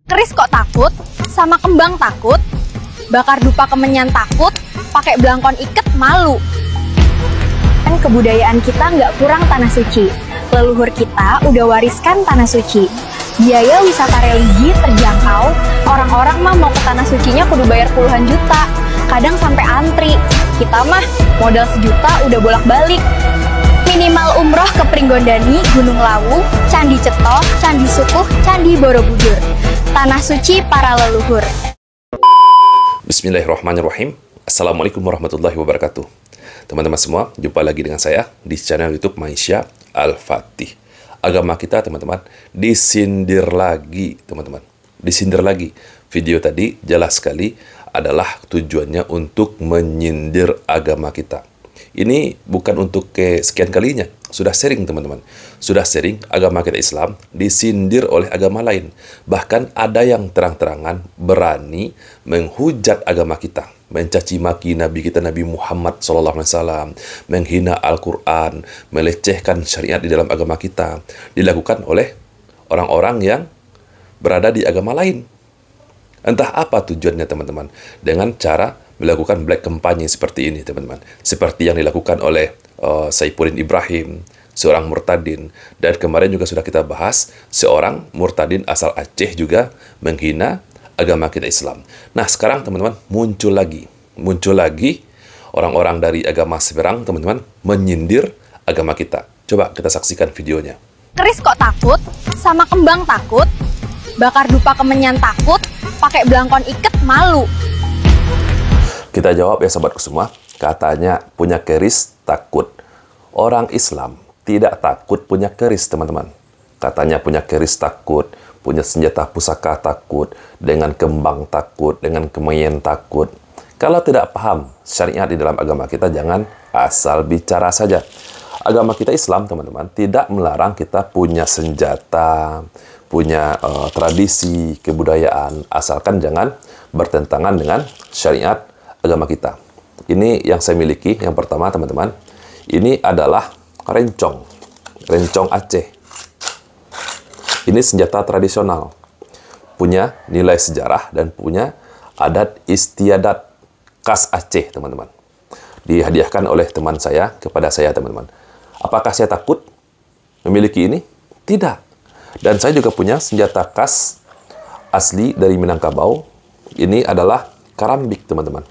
Keris kok takut? Sama kembang takut? Bakar dupa kemenyan takut? Pakai belangkon iket malu? Kan kebudayaan kita nggak kurang tanah suci. Leluhur kita udah wariskan tanah suci. Biaya wisata religi terjangkau. Orang-orang mah mau ke tanah sucinya kudu bayar puluhan juta. Kadang sampai antri. Kita mah modal sejuta udah bolak-balik. Minimal umroh ke Pringgondani, Gunung Lawu, Candi Cetho, Candi Sukuh, Candi Borobudur. Tanah suci para leluhur. Bismillahirrahmanirrahim. Assalamualaikum warahmatullahi wabarakatuh. Teman-teman semua, jumpa lagi dengan saya di channel YouTube Maisha Al-Fatih. Agama kita, teman-teman, disindir lagi, teman-teman. Disindir lagi. Video tadi jelas sekali adalah tujuannya untuk menyindir agama kita. Ini bukan untuk kesekian kalinya. Sudah sering, teman-teman. Sudah sering agama kita Islam disindir oleh agama lain. Bahkan ada yang terang-terangan berani menghujat agama kita. Mencaci maki Nabi kita, Nabi Muhammad SAW. Menghina Al-Quran. Melecehkan syariat di dalam agama kita. Dilakukan oleh orang-orang yang berada di agama lain. Entah apa tujuannya, teman-teman. Dengan cara melakukan black campaign seperti ini, teman-teman. Seperti yang dilakukan oleh Saifuddin Ibrahim, seorang murtadin. Dan kemarin juga sudah kita bahas, seorang murtadin asal Aceh juga menghina agama kita Islam. Nah, sekarang, teman-teman, muncul lagi orang-orang dari agama seberang, teman-teman, menyindir agama kita. Coba kita saksikan videonya. Keris kok takut? Sama kembang takut? Bakar dupa kemenyan takut? Pakai belangkon iket malu? Kita jawab ya, sobatku semua. Katanya punya keris takut. Orang Islam tidak takut punya keris, teman-teman. Katanya punya keris takut, punya senjata pusaka takut, dengan kembang takut, dengan kemenyan takut. Kalau tidak paham syariat di dalam agama kita, jangan asal bicara saja. Agama kita Islam, teman-teman, tidak melarang kita punya senjata, punya tradisi, kebudayaan, asalkan jangan bertentangan dengan syariat agama kita. Ini yang saya miliki. Yang pertama, teman-teman, ini adalah rencong Aceh. Ini senjata tradisional, punya nilai sejarah dan punya adat istiadat khas Aceh, teman-teman. Dihadiahkan oleh teman saya kepada saya, teman-teman. Apakah saya takut memiliki ini? Tidak. Dan saya juga punya senjata khas asli dari Minangkabau. Ini adalah karambik, teman-teman.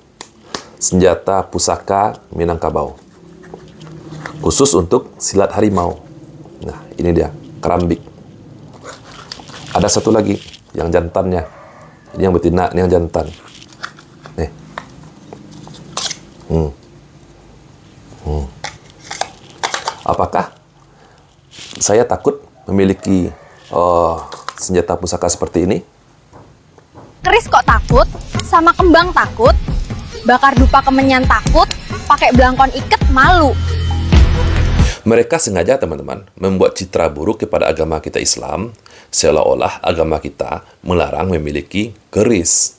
Senjata pusaka Minangkabau. Khusus untuk silat harimau. Nah, ini dia, karambik. Ada satu lagi, yang jantannya. Ini yang betina, ini yang jantan. Nih. Apakah saya takut memiliki senjata pusaka seperti ini? Keris kok takut? Sama kembang takut? Bakar dupa kemenyan takut? Pakai belangkon iket malu? Mereka sengaja, teman-teman, membuat citra buruk kepada agama kita Islam, seolah-olah agama kita melarang memiliki keris.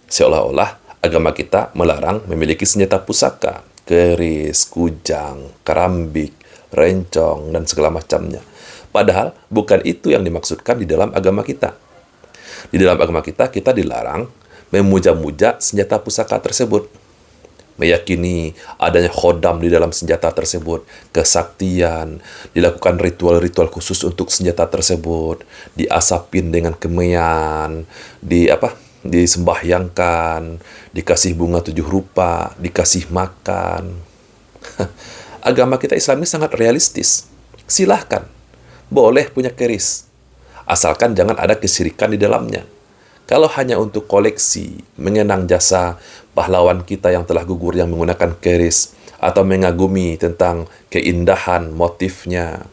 Seolah-olah agama kita melarang memiliki senjata pusaka, keris, kujang, karambik, rencong, dan segala macamnya. Padahal bukan itu yang dimaksudkan di dalam agama kita. Di dalam agama kita, kita dilarang memuja-muja senjata pusaka tersebut. Meyakini adanya khodam di dalam senjata tersebut, kesaktian, dilakukan ritual-ritual khusus untuk senjata tersebut, diasapin dengan kemenyan, disembahyangkan, dikasih bunga 7 rupa, dikasih makan. Agama kita Islam ini sangat realistis. Silahkan, boleh punya keris, asalkan jangan ada kesyirikan di dalamnya. Kalau hanya untuk koleksi, mengenang jasa pahlawan kita yang telah gugur yang menggunakan keris, atau mengagumi tentang keindahan motifnya,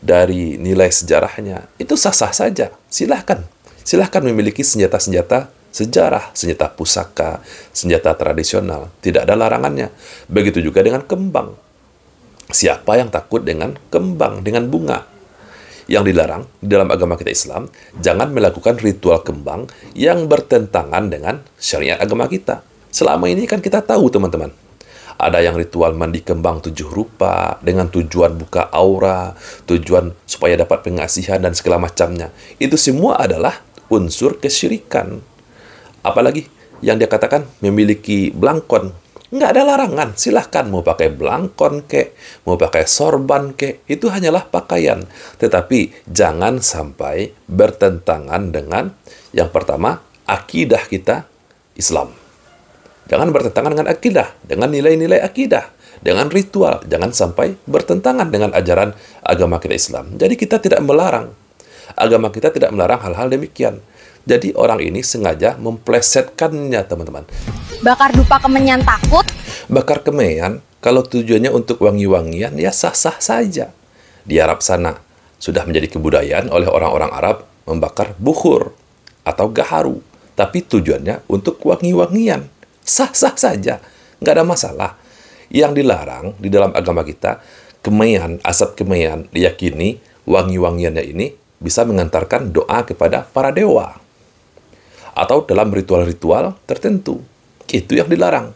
dari nilai sejarahnya, itu sah-sah saja. Silahkan. Silahkan memiliki senjata-senjata sejarah, senjata pusaka, senjata tradisional. Tidak ada larangannya. Begitu juga dengan kembang. Siapa yang takut dengan kembang, dengan bunga? Yang dilarang di dalam agama kita Islam, jangan melakukan ritual kembang yang bertentangan dengan syariat agama kita. Selama ini kan kita tahu, teman-teman. Ada yang ritual mandi kembang 7 rupa, dengan tujuan buka aura, tujuan supaya dapat pengasihan dan segala macamnya. Itu semua adalah unsur kesyirikan. Apalagi yang dia katakan memiliki belangkon. Nggak ada larangan, silahkan mau pakai belangkon kek, mau pakai sorban kek, itu hanyalah pakaian. Tetapi jangan sampai bertentangan dengan yang pertama, akidah kita Islam. Jangan bertentangan dengan akidah, dengan nilai-nilai akidah, dengan ritual. Jangan sampai bertentangan dengan ajaran agama kita Islam. Jadi kita tidak melarang. Agama kita tidak melarang hal-hal demikian. Jadi orang ini sengaja memplesetkannya, teman-teman. Bakar dupa kemenyan takut. Bakar kemenyan, kalau tujuannya untuk wangi-wangian, ya sah-sah saja. Di Arab sana, sudah menjadi kebudayaan oleh orang-orang Arab membakar bukhur atau gaharu. Tapi tujuannya untuk wangi-wangian. Sah-sah saja, nggak ada masalah. Yang dilarang di dalam agama kita, kemenyan, asap kemenyan, diyakini wangi-wangiannya ini bisa mengantarkan doa kepada para dewa. Atau dalam ritual-ritual tertentu. Itu yang dilarang.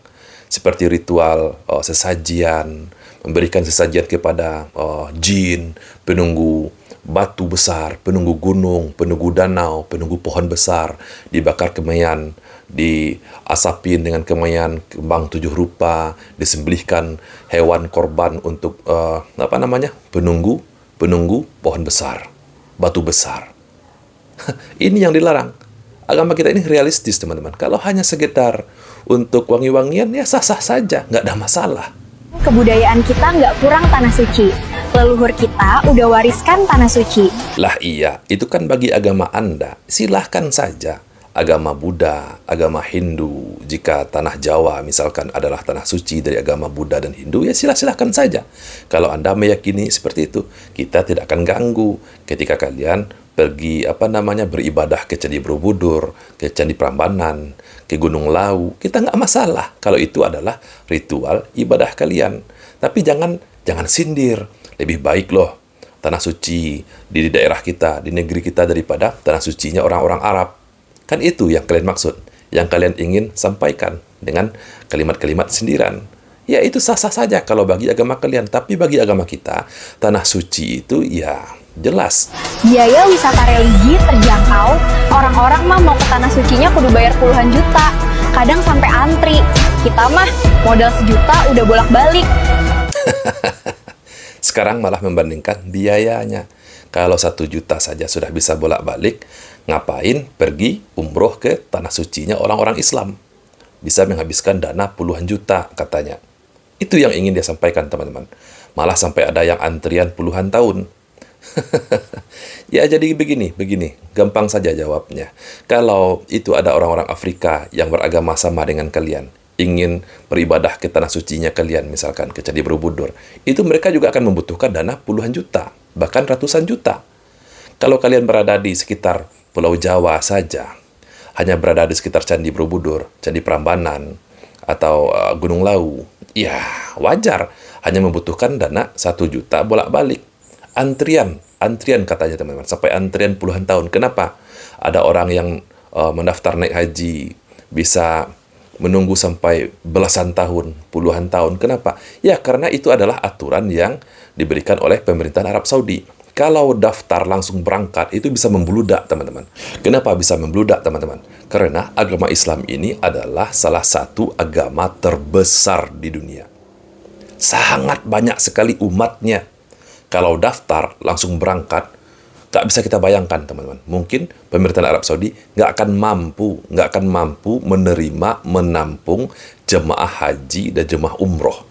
Seperti ritual sesajian, memberikan sesajian kepada jin, penunggu batu besar, penunggu gunung, penunggu danau, penunggu pohon besar, dibakar kemenyan, diasapin dengan kemenyan, kembang 7 rupa, disembelihkan hewan korban untuk penunggu pohon besar, batu besar. Ini yang dilarang. Agama kita ini realistis, teman-teman. Kalau hanya sekitar untuk wangi-wangian, ya sah-sah saja, nggak ada masalah. Kebudayaan kita nggak kurang tanah suci. Leluhur kita udah wariskan tanah suci. Lah iya, itu kan bagi agama Anda. Silahkan saja. Agama Buddha, agama Hindu, jika tanah Jawa misalkan adalah tanah suci dari agama Buddha dan Hindu, ya silahkan saja. Kalau Anda meyakini seperti itu, kita tidak akan ganggu ketika kalian pergi beribadah ke Candi Borobudur, ke Candi Prambanan, ke Gunung Lawu. Kita nggak masalah kalau itu adalah ritual ibadah kalian. Tapi jangan sindir. Lebih baik loh tanah suci di daerah kita, di negeri kita daripada tanah sucinya orang-orang Arab. Kan itu yang kalian maksud, yang kalian ingin sampaikan dengan kalimat-kalimat sindiran. Ya itu sah-sah saja kalau bagi agama kalian. Tapi bagi agama kita, tanah suci itu ya jelas. Biaya wisata religi terjangkau, orang-orang mah mau ke tanah sucinya kudu bayar puluhan juta. Kadang sampai antri. Kita mah modal sejuta udah bolak-balik. Sekarang malah membandingkan biayanya. Kalau 1 juta saja sudah bisa bolak-balik, ngapain pergi umroh ke tanah sucinya orang-orang Islam? Bisa menghabiskan dana puluhan juta katanya. Itu yang ingin dia sampaikan, teman-teman. Malah sampai ada yang antrian puluhan tahun. Ya jadi begini, gampang saja jawabnya. Kalau itu ada orang-orang Afrika yang beragama sama dengan kalian, ingin beribadah ke tanah sucinya kalian, misalkan ke Candi Borobudur, itu mereka juga akan membutuhkan dana puluhan juta, bahkan ratusan juta. Kalau kalian berada di sekitar Pulau Jawa saja, hanya berada di sekitar Candi Borobudur, Candi Prambanan, atau Gunung Lawu, ya wajar, hanya membutuhkan dana 1 juta bolak-balik. Antrian katanya, teman-teman, sampai antrian puluhan tahun. Kenapa? Ada orang yang mendaftar naik haji bisa menunggu sampai belasan tahun, puluhan tahun. Kenapa? Ya, karena itu adalah aturan yang diberikan oleh pemerintahan Arab Saudi. Kalau daftar langsung berangkat, itu bisa membludak, teman-teman. Kenapa bisa membludak, teman-teman? Karena agama Islam ini adalah salah satu agama terbesar di dunia. Sangat banyak sekali umatnya. Kalau daftar langsung berangkat, nggak bisa kita bayangkan, teman-teman. Mungkin pemerintahan Arab Saudi nggak akan mampu menerima, menampung jemaah haji dan jemaah umroh.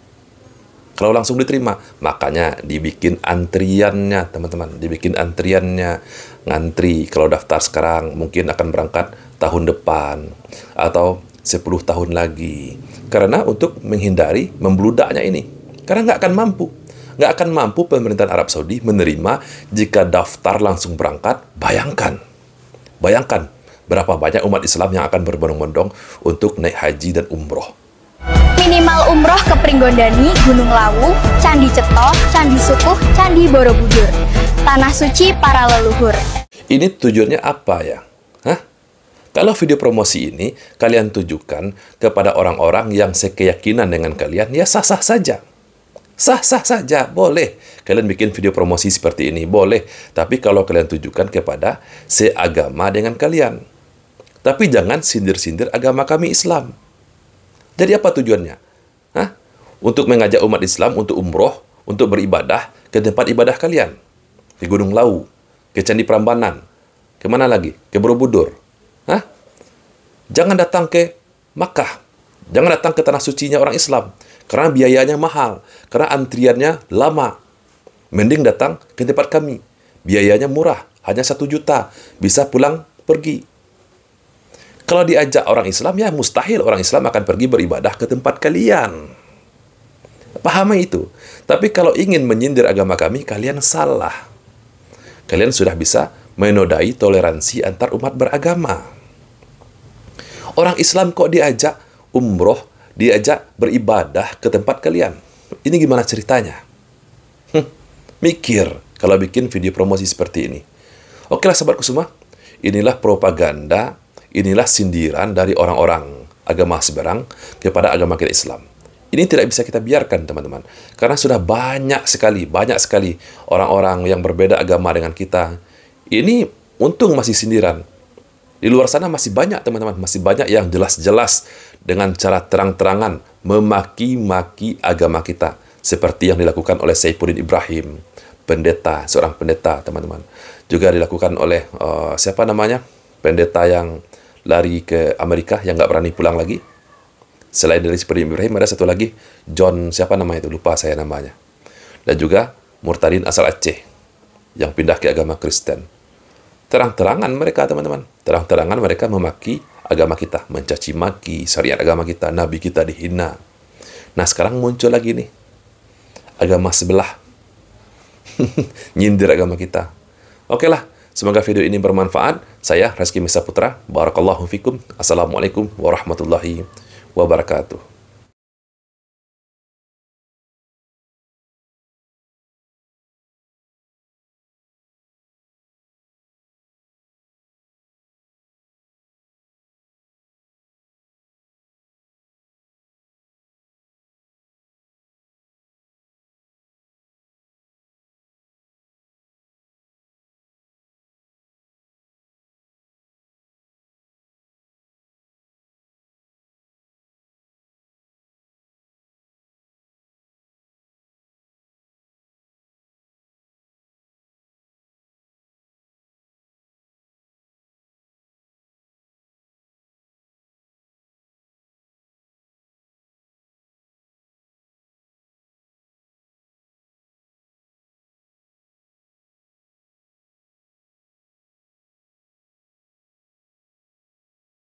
Kalau langsung diterima, makanya dibikin antriannya, teman-teman. Dibikin antriannya, ngantri. Kalau daftar sekarang, mungkin akan berangkat tahun depan, atau 10 tahun lagi. Karena untuk menghindari membludaknya ini. Karena nggak akan mampu pemerintahan Arab Saudi menerima jika daftar langsung berangkat. Bayangkan berapa banyak umat Islam yang akan berbondong-bondong untuk naik haji dan umroh. Minimal umroh ke Pringgondani, Gunung Lawu, Candi Cetho, Candi Sukuh, Candi Borobudur. Tanah suci para leluhur. Ini tujuannya apa ya? Kalau video promosi ini kalian tujukan kepada orang-orang yang sekeyakinan dengan kalian, ya sah-sah saja. Sah-sah saja, boleh. Kalian bikin video promosi seperti ini, boleh. Tapi kalau kalian tujukan kepada seagama dengan kalian. Tapi jangan sindir-sindir agama kami Islam. Jadi apa tujuannya? Hah? Untuk mengajak umat Islam untuk umroh, untuk beribadah ke tempat ibadah kalian. Di Gunung Lawu, ke Candi Prambanan. Kemana lagi? Ke Borobudur. Hah? Jangan datang ke Makkah. Jangan datang ke tanah sucinya orang Islam. Karena biayanya mahal. Karena antriannya lama. Mending datang ke tempat kami. Biayanya murah. Hanya 1 juta. Bisa pulang pergi. Kalau diajak orang Islam, ya mustahil orang Islam akan pergi beribadah ke tempat kalian. Pahami itu. Tapi kalau ingin menyindir agama kami, kalian salah. Kalian sudah bisa menodai toleransi antar umat beragama. Orang Islam kok diajak umroh, diajak beribadah ke tempat kalian. Ini gimana ceritanya? Mikir kalau bikin video promosi seperti ini. Oke lah sahabatku semua, inilah propaganda, inilah sindiran dari orang-orang agama seberang kepada agama kita Islam. Ini tidak bisa kita biarkan teman-teman. Karena sudah banyak sekali orang-orang yang berbeda agama dengan kita. Ini untung masih sindiran. Di luar sana masih banyak teman-teman, masih banyak yang jelas-jelas dengan cara terang-terangan memaki-maki agama kita. Seperti yang dilakukan oleh Saifuddin Ibrahim, pendeta, seorang pendeta teman-teman. Juga dilakukan oleh, siapa namanya? Pendeta yang lari ke Amerika, yang nggak berani pulang lagi. Selain dari Saifuddin Ibrahim, ada satu lagi, John, siapa namanya itu? Lupa saya namanya. Dan juga Murtadin asal Aceh, yang pindah ke agama Kristen. Terang-terangan mereka, teman-teman. Terang-terangan mereka memaki agama kita, mencaci maki syariat agama kita, nabi kita dihina. Nah, sekarang muncul lagi nih agama sebelah nyindir agama kita. Oke lah, semoga video ini bermanfaat. Saya Reski Mesa Putra. Barakallahu fikum. Assalamualaikum warahmatullahi wabarakatuh.